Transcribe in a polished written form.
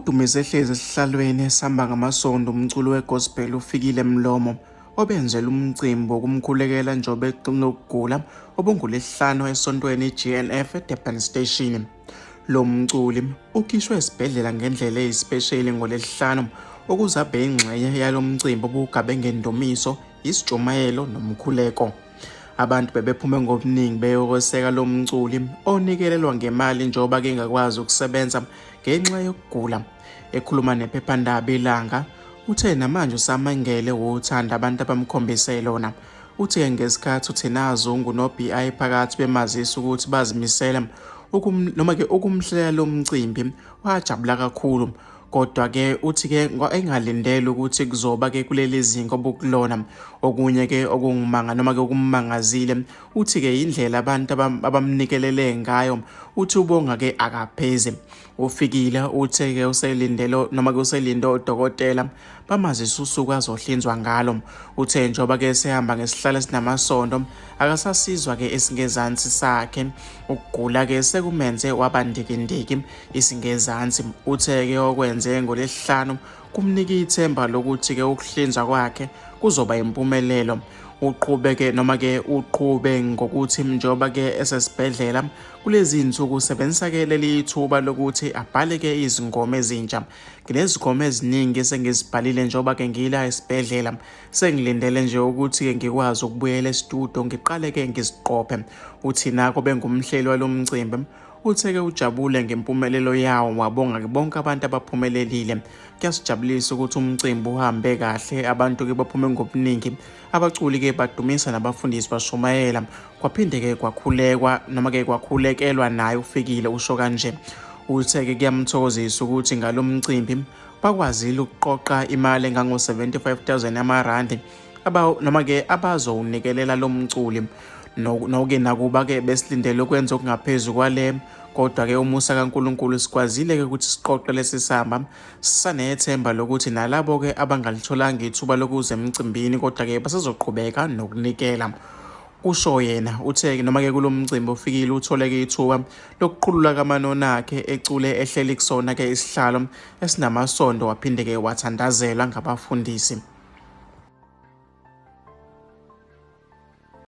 odumise ehlezi esihlalweni esihamba ngamasondo umculo wegospel uFikile Mlomo obenzela umcimbi wokumkhulekela njobe eqinile ukugula obunguLesihlanu esontweni iGNF eDurban Station. Lo mculi ukhishwe esibhedlela ngendlela eyispecial ngoLesihlanu okuzabe ingxenye yalo mcimbi obugabe ngendumiso, isijumayelo nomkhuleko. Abantu bebephume ngobuningi beyokweseka lo mculi onikelelwa ngemali njoba ke engakwazi ukusebenza ngenxa yokugula. Ekhuluma nephephandaba Ilanga uthe namanje usamangele uthanda abantu abamkhombise lona. Uthe ngesikhathi uthina azungu no BI phakathi bemazisa ukuthi bazimisela noma ke ukumhlela lo mcimbi wajabula kakhulu. Kodwa ke uthi ke engalindele ukuthi kuzoba ke kuleli zinga obukulona okunye ke okungumanga noma ke okummangazile. Uthi ke indlela abantu abamnikelele ngayo uthi ubonga ke akapheze. Ufikile uthe ke uselindele noma ke uselinde odokotela bamazisa usuku azohlinzwa ngalo. Uthe njoba ke sehamba ngesihlalo esinamasondo akasasizwa ke esingezansi sakhe, ukugula ke sekumenze wabandikindiki isingezansi. Uthe ke okwenze ngoLesihlanu kumnika ithemba lokuthi ke ukuhlinzwa kwakhe kuzoba impumelelo. Uqhubeke noma ke uqhube ngokuthi njoba ke esesibhedlela kulezi insuku usebenzisa ke leli thuba lokuthi abhale ke izingoma ezintsha. Nginezingoma eziningi esengizibhalile njoba ke ngila esibhedlela, sengilindele nje ukuthi ke ngikwazi ukubuyela estudio ngiqale ke ngiziqophe. Uthi nako bengumhleli walomcimbi utheke ujabule ngempumelelo yawo, wabonga bonke abantu abaphumelelile. Kuyasijabulisa ukuthi umcimbi uhambe kahle, abantu ke baphume ngobuningi, abaculi ke badumisa nabafundisi bashumayela. Kwaphinde ke kwakhulekwa noma ke kwakhulekelwa naye uFikile usho kanje. Uthe ke kuyamthokozisa ukuthi ngalo mcimbi bakwazile ukuqoqa imali engango 75,000 yamarandi noma ke abazonikelela lo mculi. Noke nakuba ke besilindele ukwenza okungaphezulu kwale, kodwa ke umusa kaNkulunkulu sikwazile ke ukuthi siqoqe lesi samba. Sisanethemba lokuthi nalabo ke abangalitholanga ithuba lokuza emcimbini kodwa ke basazoqhubeka nokunikela. Usho yena uthe noma ke kulo mcimbi uFikile uthole ke ithuba lokuqhulula kaManona akhe ecule ehleli kusona ke isihlalo esinamasondo, waphinde ke wathandazelwa ngabafundisi.